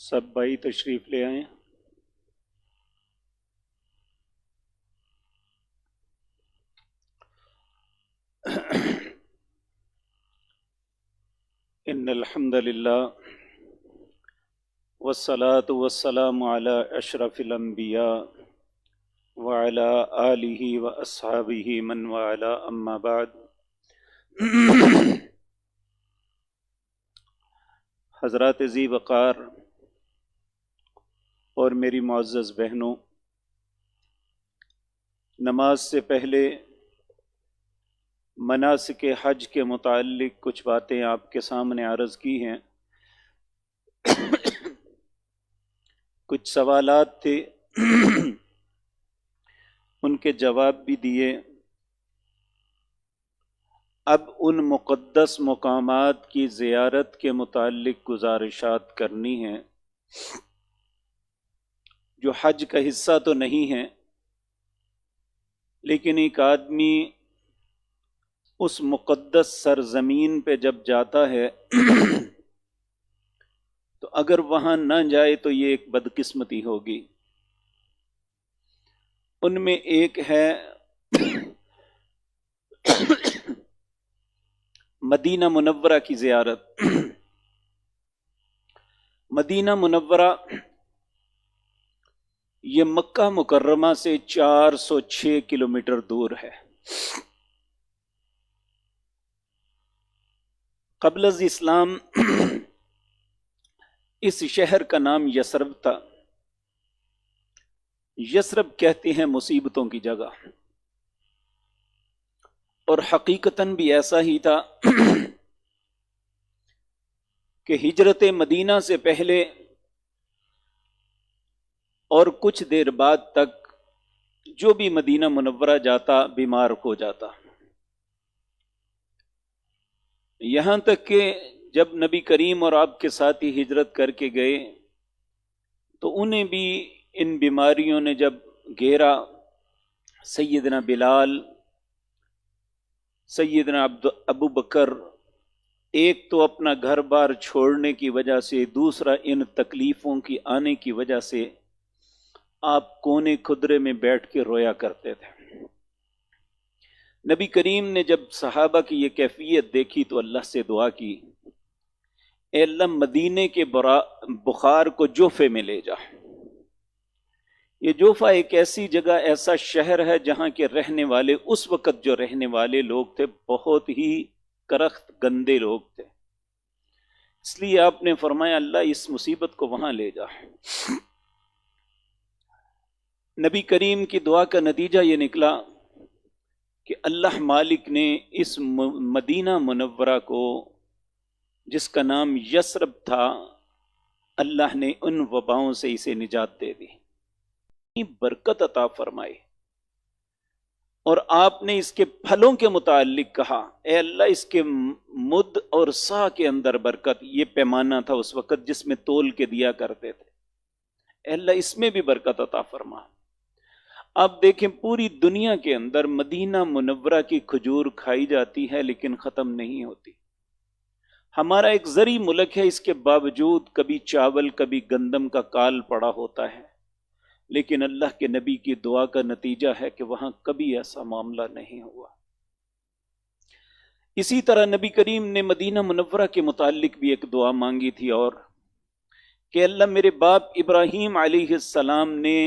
سب بھائی تشریف لے آئیں۔ ان الحمد للہ والصلاة والسلام علی اشرف الانبیاء وعلی آلہ واصحابہ من والہ، اما بعد۔ حضرات ذی وقار اور میری معزز بہنوں، نماز سے پہلے مناسک حج کے متعلق کچھ باتیں آپ کے سامنے عرض کی ہیں۔ کچھ سوالات تھے، ان کے جواب بھی دیے۔ اب ان مقدس مقامات کی زیارت کے متعلق گزارشات کرنی ہیں جو حج کا حصہ تو نہیں ہیں، لیکن ایک آدمی اس مقدس سرزمین پہ جب جاتا ہے تو اگر وہاں نہ جائے تو یہ ایک بدقسمتی ہوگی۔ ان میں ایک ہے مدینہ منورہ کی زیارت۔ مدینہ منورہ یہ مکہ مکرمہ سے 406 کلومیٹر دور ہے۔ قبل از اسلام اس شہر کا نام یثرب تھا۔ یثرب کہتے ہیں مصیبتوں کی جگہ، اور حقیقتاً بھی ایسا ہی تھا کہ ہجرت مدینہ سے پہلے اور کچھ دیر بعد تک جو بھی مدینہ منورہ جاتا بیمار ہو جاتا، یہاں تک کہ جب نبی کریم اور آپ کے ساتھی ہجرت کر کے گئے تو انہیں بھی ان بیماریوں نے جب گھیرا، سیدنا بلال، سیدنا ابو بکر، ایک تو اپنا گھر بار چھوڑنے کی وجہ سے، دوسرا ان تکلیفوں کی آنے کی وجہ سے آپ کونے کھدرے میں بیٹھ کے رویا کرتے تھے۔ نبی کریم نے جب صحابہ کی یہ کیفیت دیکھی تو اللہ سے دعا کی، اے اللہ مدینے کے بخار کو جوفے میں لے جا۔ یہ جوفہ ایک ایسی جگہ، ایسا شہر ہے جہاں کے رہنے والے، اس وقت جو رہنے والے لوگ تھے بہت ہی کرخت گندے لوگ تھے، اس لیے آپ نے فرمایا اللہ اس مصیبت کو وہاں لے جا۔ نبی کریم کی دعا کا نتیجہ یہ نکلا کہ اللہ مالک نے اس مدینہ منورہ کو، جس کا نام یثرب تھا، اللہ نے ان وباؤں سے اسے نجات دے دی، برکت عطا فرمائی۔ اور آپ نے اس کے پھلوں کے متعلق کہا، اے اللہ اس کے مد اور سا کے اندر برکت، یہ پیمانہ تھا اس وقت جس میں تول کے دیا کرتے تھے، اے اللہ اس میں بھی برکت عطا فرما۔ آپ دیکھیں پوری دنیا کے اندر مدینہ منورہ کی کھجور کھائی جاتی ہے لیکن ختم نہیں ہوتی۔ ہمارا ایک زرعی ملک ہے، اس کے باوجود کبھی چاول کبھی گندم کا کال پڑا ہوتا ہے، لیکن اللہ کے نبی کی دعا کا نتیجہ ہے کہ وہاں کبھی ایسا معاملہ نہیں ہوا۔ اسی طرح نبی کریم نے مدینہ منورہ کے متعلق بھی ایک دعا مانگی تھی، اور کہ اللہ میرے باپ ابراہیم علیہ السلام نے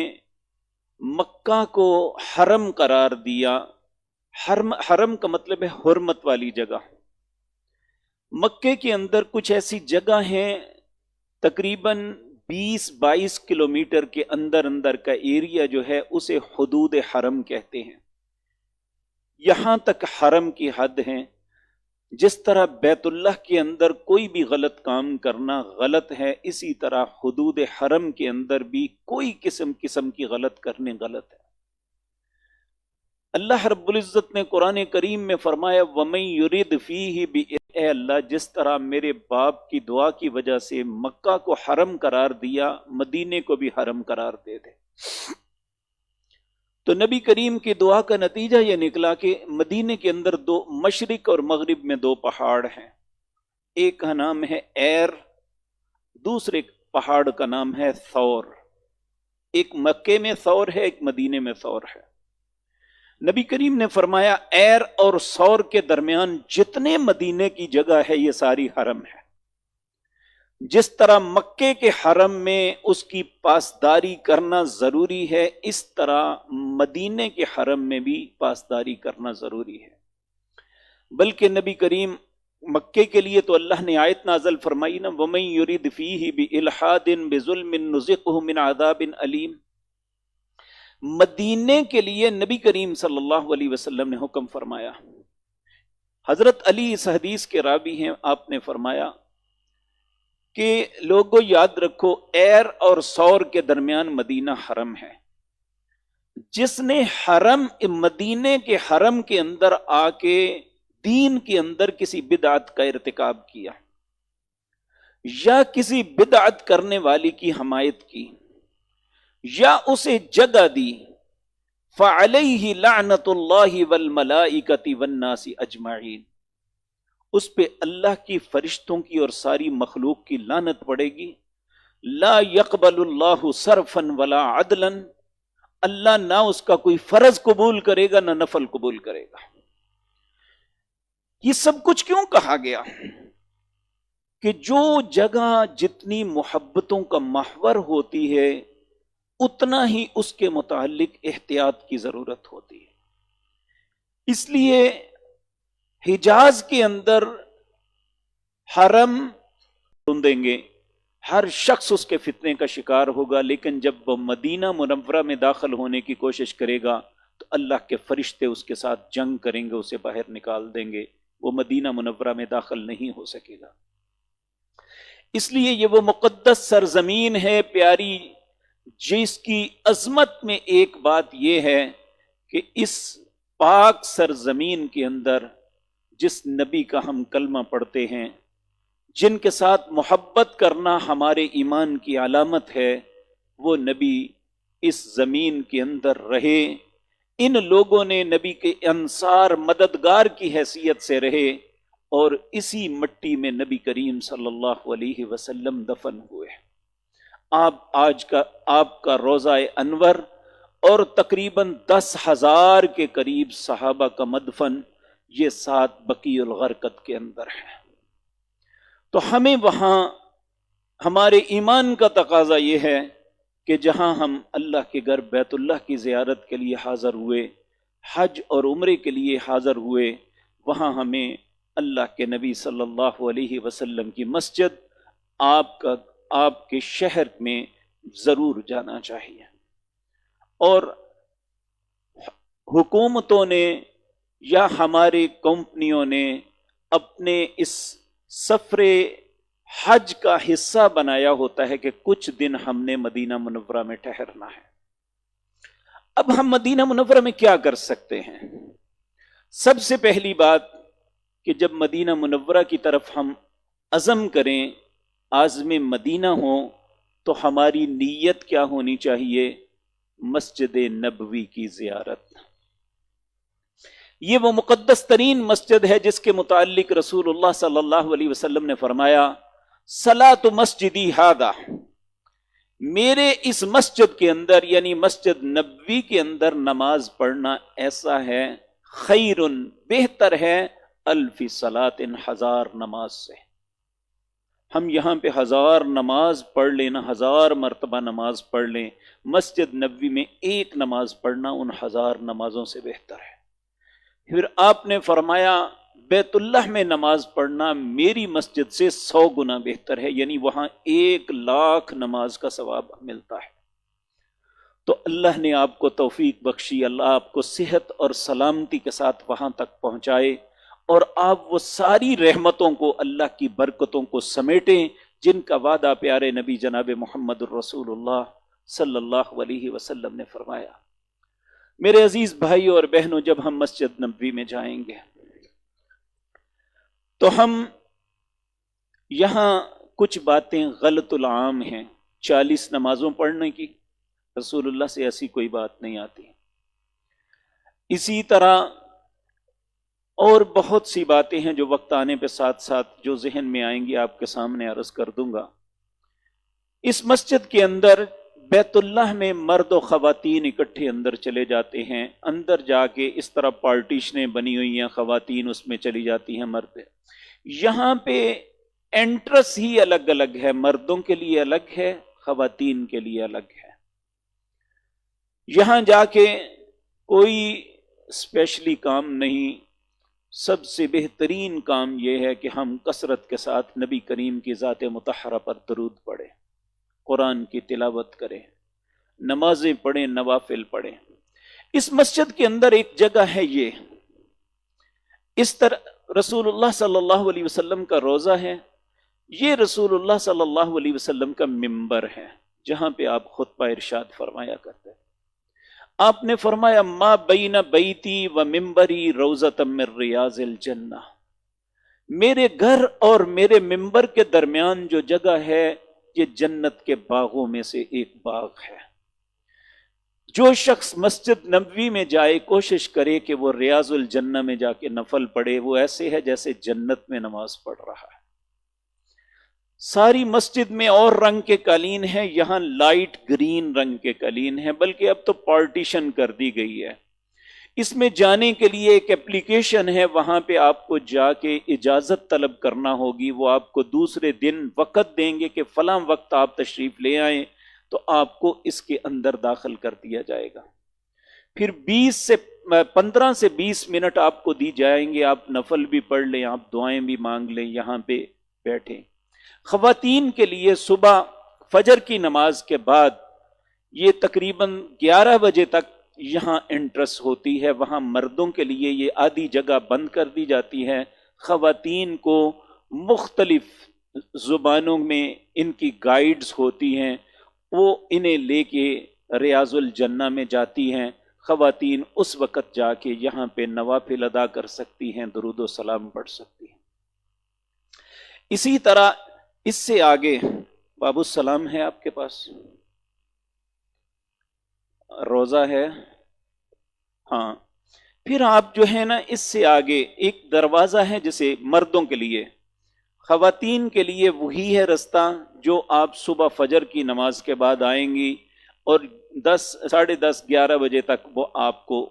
مکہ کو حرم قرار دیا۔ حرم کا مطلب ہے حرمت والی جگہ۔ مکے کے اندر کچھ ایسی جگہ ہیں، تقریباً 20-22 کلومیٹر کے اندر کا ایریا جو ہے اسے حدود حرم کہتے ہیں۔ یہاں تک حرم کی حد ہیں۔ جس طرح بیت اللہ کے اندر کوئی بھی غلط کام کرنا غلط ہے، اسی طرح حدود حرم کے اندر بھی کوئی قسم کی غلط کرنے غلط ہے۔ اللہ رب العزت نے قرآن کریم میں فرمایا وَمَن يُرِدْ فِيهِ بِإِذْنِ، اے اللہ جس طرح میرے باپ کی دعا کی وجہ سے مکہ کو حرم قرار دیا، مدینے کو بھی حرم قرار دے دے۔ تو نبی کریم کی دعا کا نتیجہ یہ نکلا کہ مدینے کے اندر دو، مشرق اور مغرب میں دو پہاڑ ہیں، ایک کا نام ہے ایر، دوسرے پہاڑ کا نام ہے ثور. ایک مکے میں ثور ہے، ایک مدینے میں ثور ہے. نبی کریم نے فرمایا ایر اور ثور کے درمیان جتنے مدینے کی جگہ ہے یہ ساری حرم ہے. جس طرح مکے کے حرم میں اس کی پاسداری کرنا ضروری ہے، اس طرح مدینے کے حرم میں بھی پاسداری کرنا ضروری ہے. بلکہ نبی کریم مکے کے لیے تو اللہ نے آیت نازل فرمائی نا، وَمَن يُرِدْ فِيهِ بِإِلْحَادٍ بِظُلْمٍ نُذِقْهُ مِنْ عَذَابٍ أَلِيمٍ. مدینے کے لیے نبی کریم صلی اللہ علیہ وسلم نے حکم فرمایا. حضرت علی اس حدیث کے راوی ہیں، آپ نے فرمایا کہ لوگوں یاد رکھو ایر اور ثور کے درمیان مدینہ حرم ہے. جس نے حرم مدینے کے حرم کے اندر آ کے دین کے اندر کسی بدعت کا ارتکاب کیا یا کسی بدعت کرنے والی کی حمایت کی یا اسے جگہ دی، فعلیہ لعنت اللہ والملائکۃ والناس اجمعین، اس پہ اللہ کی فرشتوں کی اور ساری مخلوق کی لعنت پڑے گی. لا يقبل اللہ صرفا ولا عدلا، اللہ نہ اس کا کوئی فرض قبول کرے گا نہ نفل قبول کرے گا. یہ سب کچھ کیوں کہا گیا؟ کہ جو جگہ جتنی محبتوں کا محور ہوتی ہے اتنا ہی اس کے متعلق احتیاط کی ضرورت ہوتی ہے. اس لیے حجاز کے اندر حرم دیں گے، ہر شخص اس کے فتنے کا شکار ہوگا، لیکن جب وہ مدینہ منورہ میں داخل ہونے کی کوشش کرے گا تو اللہ کے فرشتے اس کے ساتھ جنگ کریں گے، اسے باہر نکال دیں گے، وہ مدینہ منورہ میں داخل نہیں ہو سکے گا. اس لیے یہ وہ مقدس سرزمین ہے پیاری، جس کی عظمت میں ایک بات یہ ہے کہ اس پاک سرزمین کے اندر جس نبی کا ہم کلمہ پڑھتے ہیں، جن کے ساتھ محبت کرنا ہمارے ایمان کی علامت ہے، وہ نبی اس زمین کے اندر رہے. ان لوگوں نے نبی کے انصار مددگار کی حیثیت سے رہے اور اسی مٹی میں نبی کریم صلی اللہ علیہ وسلم دفن ہوئے. آپ کا روضہ انور اور تقریباً 10,000 کے قریب صحابہ کا مدفن یہ 7 بقیع الغرقد کے اندر ہے. تو ہمیں وہاں ہمارے ایمان کا تقاضا یہ ہے کہ جہاں ہم اللہ کے گھر بیت اللہ کی زیارت کے لیے حاضر ہوئے، حج اور عمرے کے لیے حاضر ہوئے، وہاں ہمیں اللہ کے نبی صلی اللہ علیہ وسلم کی مسجد آپ کے شہر میں ضرور جانا چاہیے. اور حکومتوں نے یا ہمارے کمپنیوں نے اپنے اس سفر حج کا حصہ بنایا ہوتا ہے کہ کچھ دن ہم نے مدینہ منورہ میں ٹھہرنا ہے. اب ہم مدینہ منورہ میں کیا کر سکتے ہیں؟ سب سے پہلی بات کہ جب مدینہ منورہ کی طرف ہم عزم کریں، عازم مدینہ ہوں، تو ہماری نیت کیا ہونی چاہیے؟ مسجد نبوی کی زیارت. یہ وہ مقدس ترین مسجد ہے جس کے متعلق رسول اللہ صلی اللہ علیہ وسلم نے فرمایا صلاۃ مسجدی ھذا، میرے اس مسجد کے اندر یعنی مسجد نبوی کے اندر نماز پڑھنا ایسا ہے، خیر بہتر ہے، الف صلاۃ 1000 نماز سے. ہم یہاں پہ 1000 نماز پڑھ لینا، 1000 مرتبہ نماز پڑھ لیں، مسجد نبوی میں ایک نماز پڑھنا ان 1000 نمازوں سے بہتر ہے. پھر آپ نے فرمایا بیت اللہ میں نماز پڑھنا میری مسجد سے 100 گنا بہتر ہے، یعنی وہاں 1,00,000 نماز کا ثواب ملتا ہے. تو اللہ نے آپ کو توفیق بخشی، اللہ آپ کو صحت اور سلامتی کے ساتھ وہاں تک پہنچائے اور آپ وہ ساری رحمتوں کو، اللہ کی برکتوں کو سمیٹیں جن کا وعدہ پیارے نبی جناب محمد الرسول اللہ صلی اللہ علیہ وسلم نے فرمایا. میرے عزیز بھائی اور بہنوں، جب ہم مسجد نبوی میں جائیں گے تو ہم یہاں کچھ باتیں غلط العام ہیں. 40 نمازوں پڑھنے کی رسول اللہ سے ایسی کوئی بات نہیں آتی. اسی طرح اور بہت سی باتیں ہیں جو وقت آنے پہ ساتھ ساتھ جو ذہن میں آئیں گی آپ کے سامنے عرض کر دوں گا. اس مسجد کے اندر بیت اللہ میں مرد و خواتین اکٹھے اندر چلے جاتے ہیں، اندر جا کے اس طرح پارٹیشنیں بنی ہوئی ہیں، خواتین اس میں چلی جاتی ہیں، مرد یہاں پہ انٹرس ہی الگ الگ ہے، مردوں کے لیے الگ ہے، خواتین کے لیے الگ ہے۔ یہاں جا کے کوئی اسپیشلی کام نہیں، سب سے بہترین کام یہ ہے کہ ہم کثرت کے ساتھ نبی کریم کی ذات مطہرہ پر درود پڑھیں، قرآن کی تلاوت کریں، نمازیں پڑھیں، نوافل پڑھیں۔ اس مسجد کے اندر ایک جگہ ہے، یہ اس طرح رسول اللہ صلی اللہ علیہ وسلم کا روضہ ہے، یہ رسول اللہ صلی اللہ علیہ وسلم کا ممبر ہے جہاں پہ آپ خطبہ ارشاد فرمایا کرتے ہیں۔ آپ نے فرمایا ما بین بیتی و ممبری روضۃ من ریاض الجنہ، میرے گھر اور میرے ممبر کے درمیان جو جگہ ہے یہ جنت کے باغوں میں سے ایک باغ ہے۔ جو شخص مسجد نبوی میں جائے کوشش کرے کہ وہ ریاض الجنہ میں جا کے نفل پڑھے، وہ ایسے ہے جیسے جنت میں نماز پڑھ رہا ہے۔ ساری مسجد میں اور رنگ کے قالین ہیں، یہاں لائٹ گرین رنگ کے قالین ہیں، بلکہ اب تو پارٹیشن کر دی گئی ہے۔ اس میں جانے کے لیے ایک اپلیکیشن ہے، وہاں پہ آپ کو جا کے اجازت طلب کرنا ہوگی، وہ آپ کو دوسرے دن وقت دیں گے کہ فلاں وقت آپ تشریف لے آئیں تو آپ کو اس کے اندر داخل کر دیا جائے گا۔ پھر 15 سے 20 منٹ آپ کو دی جائیں گے، آپ نفل بھی پڑھ لیں، آپ دعائیں بھی مانگ لیں، یہاں پہ بیٹھیں۔ خواتین کے لیے صبح فجر کی نماز کے بعد یہ تقریباً 11 بجے تک یہاں انٹرس ہوتی ہے، وہاں مردوں کے لیے یہ آدھی جگہ بند کر دی جاتی ہے، خواتین کو مختلف زبانوں میں ان کی گائیڈز ہوتی ہیں، وہ انہیں لے کے ریاض الجنہ میں جاتی ہیں۔ خواتین اس وقت جا کے یہاں پہ نوافل ادا کر سکتی ہیں، درود و سلام پڑھ سکتی ہیں۔ اسی طرح اس سے آگے باب السلام ہے، آپ کے پاس روزہ ہے، ہاں، پھر آپ جو ہے نا اس سے آگے ایک دروازہ ہے جسے مردوں کے لیے، خواتین کے لیے وہی ہے رستہ جو آپ صبح فجر کی نماز کے بعد آئیں گی اور 10، 11 بجے تک وہ آپ کو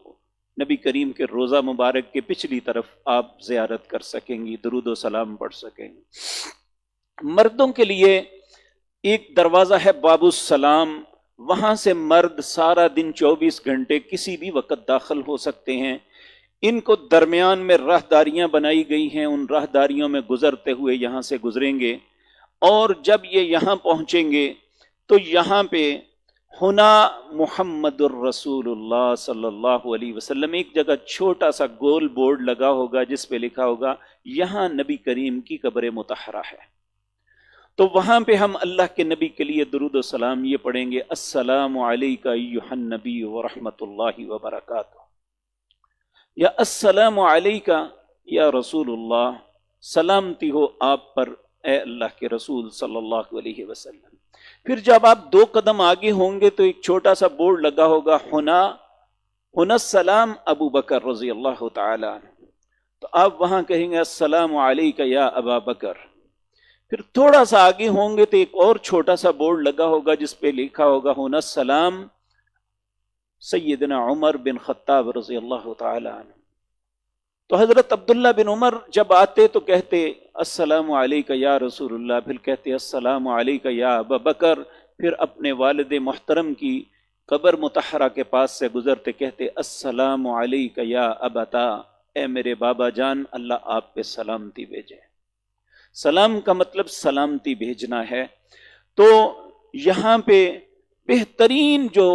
نبی کریم کے روزہ مبارک کے پچھلی طرف آپ زیارت کر سکیں گی، درود و سلام پڑھ سکیں گی۔ مردوں کے لیے ایک دروازہ ہے باب السلام، وہاں سے مرد سارا دن 24 گھنٹے کسی بھی وقت داخل ہو سکتے ہیں۔ ان کو درمیان میں راہداریاں بنائی گئی ہیں، ان راہداریوں میں گزرتے ہوئے یہاں سے گزریں گے، اور جب یہ یہاں پہنچیں گے تو یہاں پہ ہنا محمد الرسول اللہ صلی اللہ علیہ وسلم، ایک جگہ چھوٹا سا گول بورڈ لگا ہوگا جس پہ لکھا ہوگا یہاں نبی کریم کی قبر مطہرہ ہے۔ تو وہاں پہ ہم اللہ کے نبی کے لیے درود و سلام یہ پڑھیں گے، السلام علیکہ ایھا النبی ورحمۃ اللہ وبرکاتہ، یا السلام علیکہ یا رسول اللہ، سلامتی ہو آپ پر اے اللہ کے رسول صلی اللہ علیہ وسلم۔ پھر جب آپ 2 قدم آگے ہوں گے تو ایک چھوٹا سا بورڈ لگا ہوگا ہنا السلام ابو بکر رضی اللہ تعالی عنہ، تو آپ وہاں کہیں گے السلام علیکہ یا ابا بکر۔ پھر تھوڑا سا آگے ہوں گے تو ایک اور چھوٹا سا بورڈ لگا ہوگا جس پہ لکھا ہوگا ہنا السلام سیدنا عمر بن خطاب رضی اللہ تعالی عنہ۔ تو حضرت عبداللہ بن عمر جب آتے تو کہتے السلام علیکہ یا رسول اللہ، پھر کہتے السلام علیکہ یا ابا بکر، پھر اپنے والد محترم کی قبر مطہرہ کے پاس سے گزرتے کہتے السلام علیکہ یا ابتا، اے میرے بابا جان اللہ آپ پہ سلامتی بھیجے۔ سلام کا مطلب سلامتی بھیجنا ہے۔ تو یہاں پہ بہترین جو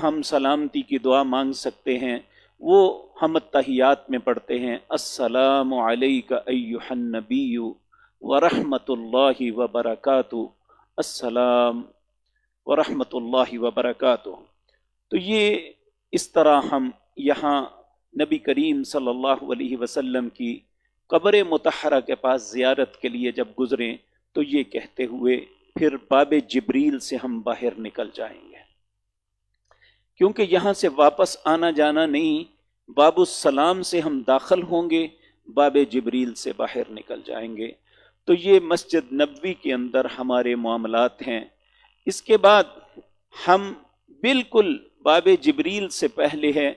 ہم سلامتی کی دعا مانگ سکتے ہیں وہ ہم التحیات میں پڑھتے ہیں، السلام علیکہ ایھا النبی ورحمۃ اللہ وبرکاتہ، السلام ورحمۃ اللہ وبرکاتہ۔ تو یہ اس طرح ہم یہاں نبی کریم صلی اللہ علیہ وسلم کی قبر مطہرہ کے پاس زیارت کے لیے جب گزریں تو یہ کہتے ہوئے پھر باب جبریل سے ہم باہر نکل جائیں گے، کیونکہ یہاں سے واپس آنا جانا نہیں، باب السلام سے ہم داخل ہوں گے، باب جبریل سے باہر نکل جائیں گے۔ تو یہ مسجد نبوی کے اندر ہمارے معاملات ہیں۔ اس کے بعد ہم بالکل باب جبریل سے پہلے ہے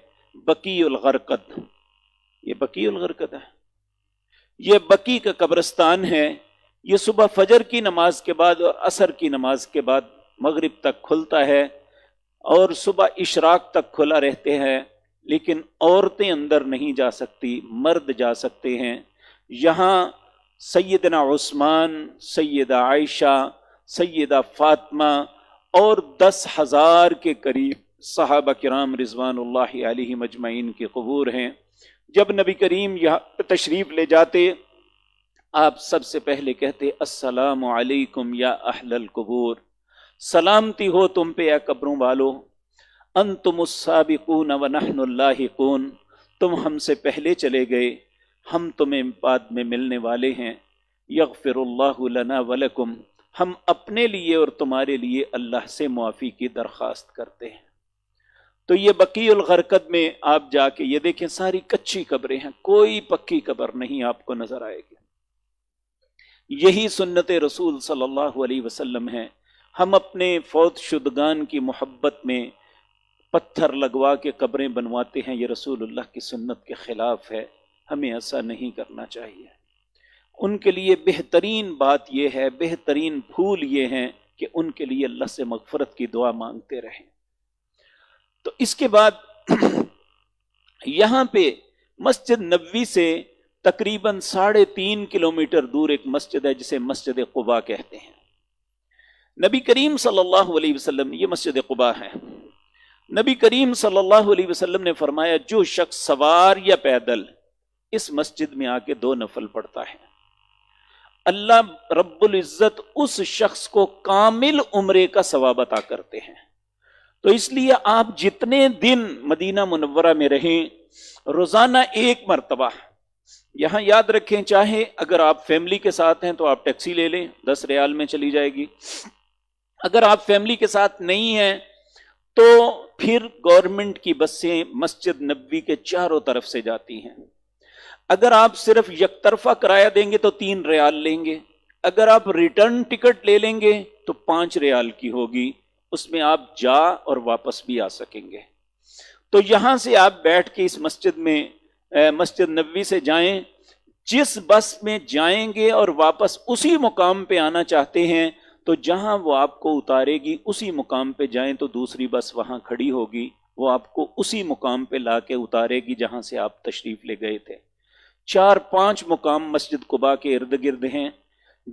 بقیع الغرقد. یہ بقیع الغرقد ہے، یہ بقیع کا قبرستان ہے. یہ صبح فجر کی نماز کے بعد اور عصر کی نماز کے بعد مغرب تک کھلتا ہے اور صبح اشراق تک کھلا رہتے ہیں، لیکن عورتیں اندر نہیں جا سکتی، مرد جا سکتے ہیں. یہاں سیدنا عثمان، سیدہ عائشہ، سیدہ فاطمہ اور 10,000 کے قریب صحابہ کرام رضوان اللہ علیہم اجمعین کے قبور ہیں. جب نبی کریم یہاں تشریف لے جاتے، آپ سب سے پہلے کہتے السلام علیکم یا اہل القبور، سلامتی ہو تم پہ اے قبروں والو، انتم السابقون ونحن اللاحقون، تم ہم سے پہلے چلے گئے، ہم تمہیں بعد میں ملنے والے ہیں. یغفر اللہ لنا ولکم، ہم اپنے لیے اور تمہارے لیے اللہ سے معافی کی درخواست کرتے ہیں. تو یہ بقیع الغرقد میں آپ جا کے یہ دیکھیں، ساری کچی قبریں ہیں، کوئی پکی قبر نہیں آپ کو نظر آئے گی. یہی سنت رسول صلی اللہ علیہ وسلم ہے. ہم اپنے فوت شدگان کی محبت میں پتھر لگوا کے قبریں بنواتے ہیں، یہ رسول اللہ کی سنت کے خلاف ہے. ہمیں ایسا نہیں کرنا چاہیے. ان کے لیے بہترین بات یہ ہے، بہترین پھول یہ ہیں کہ ان کے لیے اللہ سے مغفرت کی دعا مانگتے رہیں. تو اس کے بعد یہاں پہ مسجد نبوی سے تقریباً 3.5 کلومیٹر دور ایک مسجد ہے جسے مسجد قباء کہتے ہیں. نبی کریم صلی اللہ علیہ وسلم، یہ مسجد قباء ہے، نبی کریم صلی اللہ علیہ وسلم نے فرمایا جو شخص سوار یا پیدل اس مسجد میں آ کے 2 نفل پڑھتا ہے، اللہ رب العزت اس شخص کو کامل عمرے کا ثواب عطا کرتے ہیں. تو اس لیے آپ جتنے دن مدینہ منورہ میں رہیں، روزانہ 1 مرتبہ یہاں یاد رکھیں، چاہے اگر آپ فیملی کے ساتھ ہیں تو آپ ٹیکسی لے لیں، 10 ریال میں چلی جائے گی. اگر آپ فیملی کے ساتھ نہیں ہیں تو پھر گورنمنٹ کی بسیں مسجد نبوی کے چاروں طرف سے جاتی ہیں. اگر آپ صرف یک طرفہ کرایہ دیں گے تو 3 ریال لیں گے. اگر آپ ریٹرن ٹکٹ لے لیں گے تو 5 ریال کی ہوگی، اس میں آپ جا اور واپس بھی آ سکیں گے. تو یہاں سے آپ بیٹھ کے اس مسجد میں مسجد نبوی سے جائیں، جس بس میں جائیں گے اور واپس اسی مقام پہ آنا چاہتے ہیں تو جہاں وہ آپ کو اتارے گی اسی مقام پہ جائیں تو دوسری بس وہاں کھڑی ہوگی، وہ آپ کو اسی مقام پہ لا کے اتارے گی جہاں سے آپ تشریف لے گئے تھے. 4-5 مقام مسجد قباء کے ارد گرد ہیں.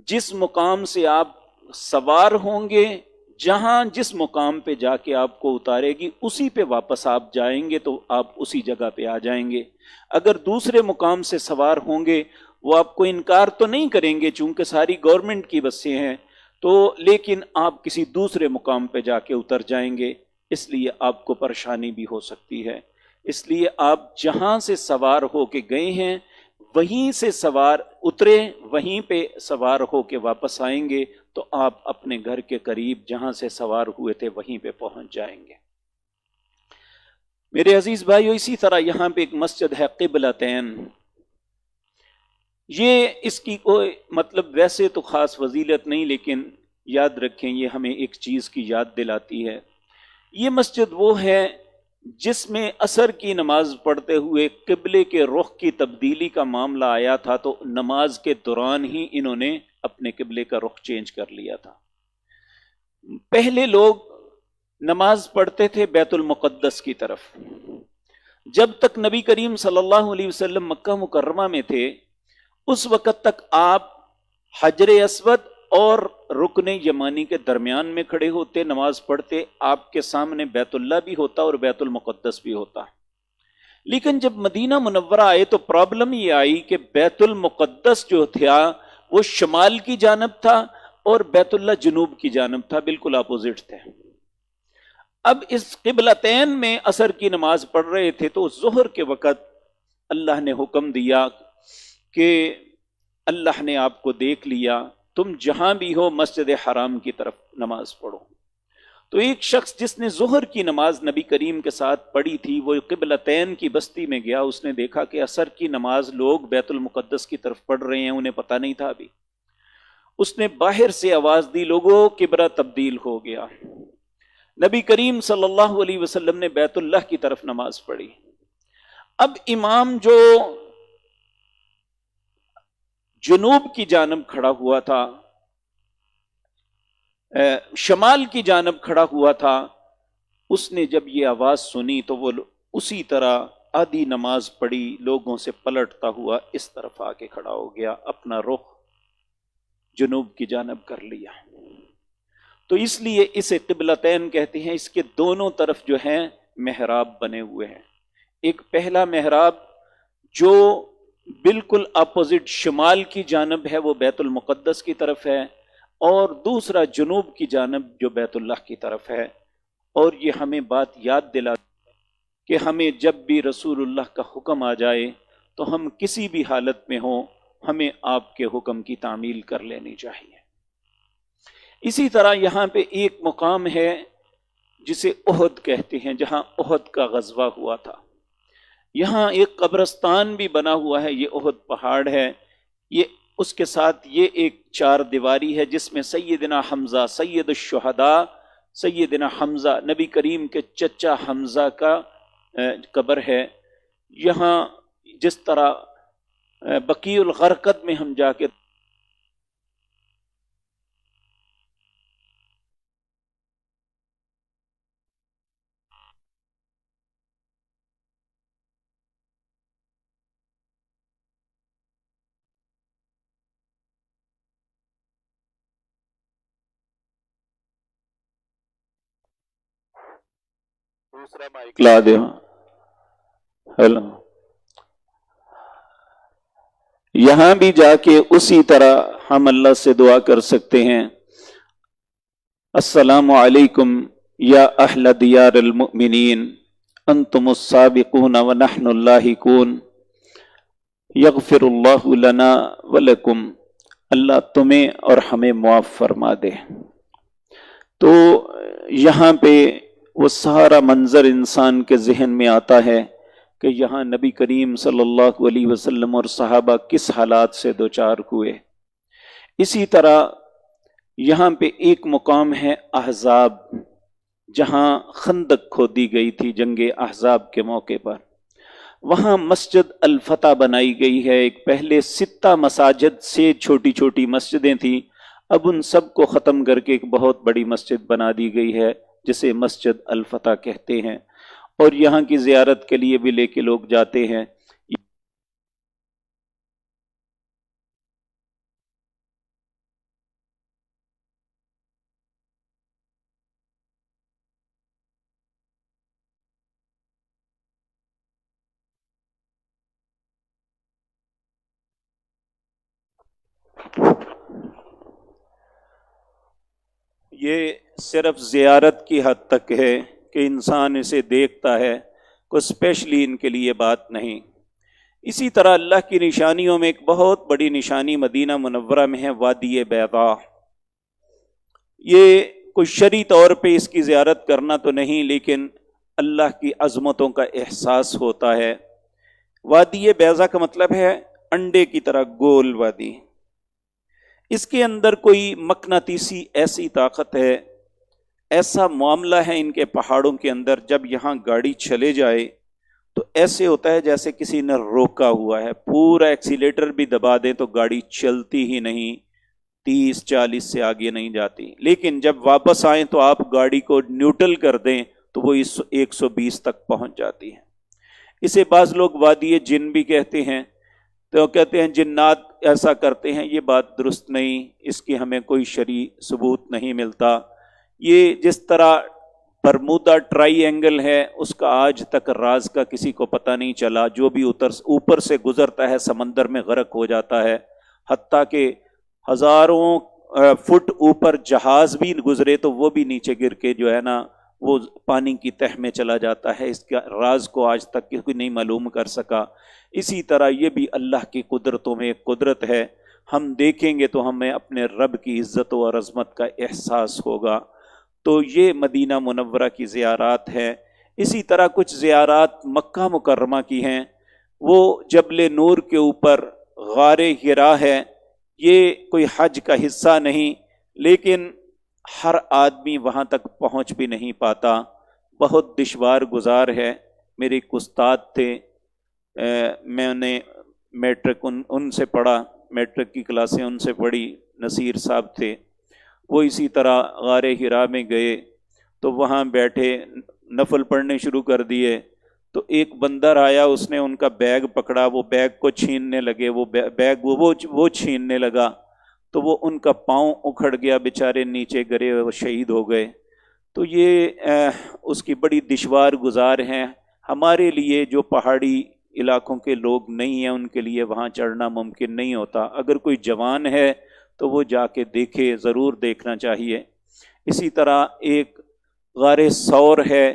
جس مقام سے آپ سوار ہوں گے، جہاں جس مقام پہ جا کے آپ کو اتارے گی اسی پہ واپس آپ جائیں گے تو آپ اسی جگہ پہ آ جائیں گے. اگر دوسرے مقام سے سوار ہوں گے وہ آپ کو انکار تو نہیں کریں گے چونکہ ساری گورنمنٹ کی بسیں ہیں، تو لیکن آپ کسی دوسرے مقام پہ جا کے اتر جائیں گے، اس لیے آپ کو پریشانی بھی ہو سکتی ہے. اس لیے آپ جہاں سے سوار ہو کے گئے ہیں وہیں سے سوار اترے، وہیں پہ سوار ہو کے واپس آئیں گے تو آپ اپنے گھر کے قریب جہاں سے سوار ہوئے تھے وہیں پہ پہنچ جائیں گے. میرے عزیز بھائیو، اسی طرح یہاں پہ ایک مسجد ہے قبلتین. یہ اس کی کوئی مطلب ویسے تو خاص فضیلت نہیں، لیکن یاد رکھیں یہ ہمیں ایک چیز کی یاد دلاتی ہے. یہ مسجد وہ ہے جس میں عصر کی نماز پڑھتے ہوئے قبلے کے رخ کی تبدیلی کا معاملہ آیا تھا تو نماز کے دوران ہی انہوں نے اپنے قبلے کا رخ چینج کر لیا تھا. پہلے لوگ نماز پڑھتے تھے بیت المقدس کی طرف. جب تک نبی کریم صلی اللہ علیہ وسلم مکہ مکرمہ میں تھے اس وقت تک آپ حجر اسود اور رکن یمانی کے درمیان میں کھڑے ہوتے، نماز پڑھتے، آپ کے سامنے بیت اللہ بھی ہوتا اور بیت المقدس بھی ہوتا. لیکن جب مدینہ منورہ آئے تو پرابلم یہ آئی کہ بیت المقدس جو تھا وہ شمال کی جانب تھا اور بیت اللہ جنوب کی جانب تھا، بالکل اپوزٹ تھے. اب اس قبلتین میں عصر کی نماز پڑھ رہے تھے تو ظہر کے وقت اللہ نے حکم دیا کہ اللہ نے آپ کو دیکھ لیا، تم جہاں بھی ہو مسجد حرام کی طرف نماز پڑھو. تو ایک شخص جس نے ظہر کی نماز نبی کریم کے ساتھ پڑھی تھی وہ قبلتین کی بستی میں گیا، اس نے دیکھا کہ عصر کی نماز لوگ بیت المقدس کی طرف پڑھ رہے ہیں، انہیں پتہ نہیں تھا ابھی. اس نے باہر سے آواز دی، لوگوں قبلہ تبدیل ہو گیا۔ نبی کریم صلی اللہ علیہ وسلم نے بیت اللہ کی طرف نماز پڑھی۔ اب امام جو جنوب کی جانب کھڑا ہوا تھا، شمال کی جانب کھڑا ہوا تھا، اس نے جب یہ آواز سنی تو وہ اسی طرح آدھی نماز پڑھی، لوگوں سے پلٹتا ہوا اس طرف آ کے کھڑا ہو گیا، اپنا رخ جنوب کی جانب کر لیا۔ تو اس لیے اسے قبلتین کہتے ہیں۔ اس کے دونوں طرف جو ہیں محراب بنے ہوئے ہیں۔ ایک پہلا محراب جو بالکل اپوزٹ شمال کی جانب ہے، وہ بیت المقدس کی طرف ہے، اور دوسرا جنوب کی جانب جو بیت اللہ کی طرف ہے۔ اور یہ ہمیں بات یاد دلاتا ہے کہ ہمیں جب بھی رسول اللہ کا حکم آ جائے تو ہم کسی بھی حالت میں ہوں، ہمیں آپ کے حکم کی تعمیل کر لینی چاہیے۔ اسی طرح یہاں پہ ایک مقام ہے جسے احد کہتے ہیں، جہاں احد کا غزوہ ہوا تھا۔ یہاں ایک قبرستان بھی بنا ہوا ہے، یہ احد پہاڑ ہے، یہ اس کے ساتھ یہ ایک چار دیواری ہے جس میں سیدنا حمزہ سید الشہداء، سیدنا حمزہ نبی کریم کے چچا حمزہ کا قبر ہے۔ یہاں جس طرح بقیع الغرقد میں ہم جا کے دوسرا مائک لا دے۔ ہیلو، یہاں بھی جا کے اسی طرح ہم اللہ سے دعا کر سکتے ہیں، السلام علیکم یا اہل دیار المؤمنین انتم السابقون ونحن اللاحقون یغفر اللہ لنا ولکم، اللہ تمہیں اور ہمیں معاف فرما دے۔ تو یہاں پہ وہ سارا منظر انسان کے ذہن میں آتا ہے کہ یہاں نبی کریم صلی اللہ علیہ وسلم اور صحابہ کس حالات سے دوچار ہوئے۔ اسی طرح یہاں پہ ایک مقام ہے احزاب، جہاں خندق کھودی گئی تھی جنگ احزاب کے موقع پر۔ وہاں مسجد الفتح بنائی گئی ہے۔ ایک پہلے 6 مساجد سے چھوٹی چھوٹی مسجدیں تھیں، اب ان سب کو ختم کر کے ایک بہت بڑی مسجد بنا دی گئی ہے جسے مسجد الفتح کہتے ہیں، اور یہاں کی زیارت کے لیے بھی لے کے لوگ جاتے ہیں۔ یہ صرف زیارت کی حد تک ہے کہ انسان اسے دیکھتا ہے، کوئی اسپیشلی ان کے لیے بات نہیں۔ اسی طرح اللہ کی نشانیوں میں ایک بہت بڑی نشانی مدینہ منورہ میں ہے وادی بیضاء۔ یہ کوئی شرعی طور پہ اس کی زیارت کرنا تو نہیں، لیکن اللہ کی عظمتوں کا احساس ہوتا ہے۔ وادی بیضاء کا مطلب ہے انڈے کی طرح گول وادی۔ اس کے اندر کوئی مقناطیسی ایسی طاقت ہے، ایسا معاملہ ہے ان کے پہاڑوں کے اندر، جب یہاں گاڑی چلے جائے تو ایسے ہوتا ہے جیسے کسی نے روکا ہوا ہے، پورا ایکسیلیٹر بھی دبا دیں تو گاڑی چلتی ہی نہیں، 30-40 سے آگے نہیں جاتی۔ لیکن جب واپس آئیں تو آپ گاڑی کو نیوٹرل کر دیں تو وہ 120 تک پہنچ جاتی ہے۔ اسے بعض لوگ وادی جن بھی کہتے ہیں، تو کہتے ہیں جنات ایسا کرتے ہیں، یہ بات درست نہیں، اس کی ہمیں کوئی شرعی ثبوت نہیں ملتا۔ یہ جس طرح برمودا ٹرائی اینگل ہے، اس کا آج تک راز کا کسی کو پتہ نہیں چلا، جو بھی اوپر سے گزرتا ہے سمندر میں غرق ہو جاتا ہے، حتیٰ کہ ہزاروں فٹ اوپر جہاز بھی گزرے تو وہ بھی نیچے گر کے جو ہے نا وہ پانی کی تہ میں چلا جاتا ہے۔ اس کا راز کو آج تک کوئی نہیں معلوم کر سکا۔ اسی طرح یہ بھی اللہ کی قدرتوں میں ایک قدرت ہے، ہم دیکھیں گے تو ہمیں اپنے رب کی عزت و عظمت کا احساس ہوگا۔ تو یہ مدینہ منورہ کی زیارات ہیں۔ اسی طرح کچھ زیارات مکہ مکرمہ کی ہیں، وہ جبل نور کے اوپر غار حرا ہے، یہ کوئی حج کا حصہ نہیں، لیکن ہر آدمی وہاں تک پہنچ بھی نہیں پاتا، بہت دشوار گزار ہے۔ میرے ایک استاد تھے، میں نے میٹرک ان سے پڑھا، میٹرک کی کلاسیں ان سے پڑھی، نصیر صاحب تھے، وہ اسی طرح غار ہرا میں گئے تو وہاں بیٹھے نفل پڑھنے شروع کر دیے، تو ایک بندر آیا، اس نے ان کا بیگ پکڑا، وہ بیگ کو چھیننے لگے، وہ بیگ وہ چھیننے لگا تو وہ ان کا پاؤں اکھڑ گیا، بیچارے نیچے گرے، وہ شہید ہو گئے۔ تو یہ اس کی بڑی دشوار گزار ہیں۔ ہمارے لیے جو پہاڑی علاقوں کے لوگ نہیں ہیں، ان کے لیے وہاں چڑھنا ممکن نہیں ہوتا۔ اگر کوئی جوان ہے تو وہ جا کے دیکھے، ضرور دیکھنا چاہیے۔ اسی طرح ایک غار ثور ہے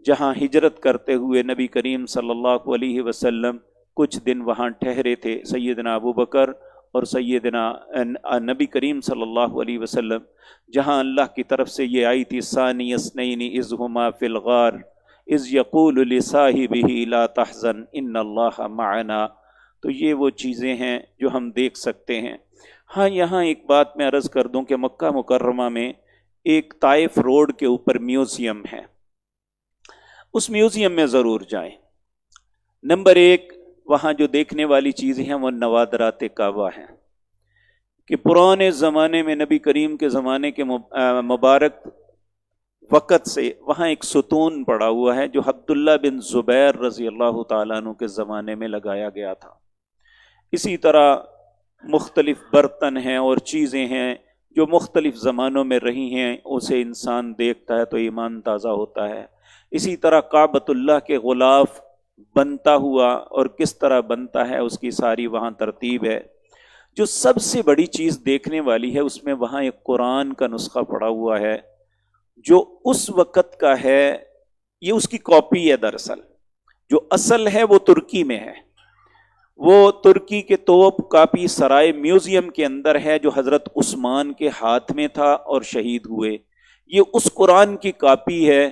جہاں ہجرت کرتے ہوئے نبی کریم صلی اللہ علیہ وسلم کچھ دن وہاں ٹھہرے تھے، سیدنا ابو بکر اور سیدنا نبی کریم صلی اللہ علیہ وسلم، جہاں اللہ کی طرف سے یہ آئی تھی ثانی اثنین اذ ہما فی الغار اذ یقول لصاحبہ لا تحزن ان اللہ معنا۔ تو یہ وہ چیزیں ہیں جو ہم دیکھ سکتے ہیں۔ ہاں، یہاں ایک بات میں عرض کر دوں کہ مکہ مکرمہ میں ایک طائف روڈ کے اوپر میوزیم ہے، اس میوزیم میں ضرور جائیں۔ نمبر ایک، وہاں جو دیکھنے والی چیزیں ہیں وہ نوادرات کعبہ ہیں، کہ پرانے زمانے میں نبی کریم کے زمانے کے مبارک وقت سے وہاں ایک ستون پڑا ہوا ہے جو عبداللہ بن زبیر رضی اللہ تعالیٰ عنہ کے زمانے میں لگایا گیا تھا۔ اسی طرح مختلف برتن ہیں اور چیزیں ہیں جو مختلف زمانوں میں رہی ہیں، اسے انسان دیکھتا ہے تو ایمان تازہ ہوتا ہے۔ اسی طرح کعبۃ اللہ کے غلاف بنتا ہوا اور کس طرح بنتا ہے، اس کی ساری وہاں ترتیب ہے۔ جو سب سے بڑی چیز دیکھنے والی ہے، اس میں وہاں ایک قرآن کا نسخہ پڑا ہوا ہے جو اس وقت کا ہے، یہ اس کی کاپی ہے دراصل، جو اصل ہے وہ ترکی میں ہے، وہ ترکی کے توپ کاپی سرائے میوزیم کے اندر ہے جو حضرت عثمان کے ہاتھ میں تھا اور شہید ہوئے۔ یہ اس قرآن کی کاپی ہے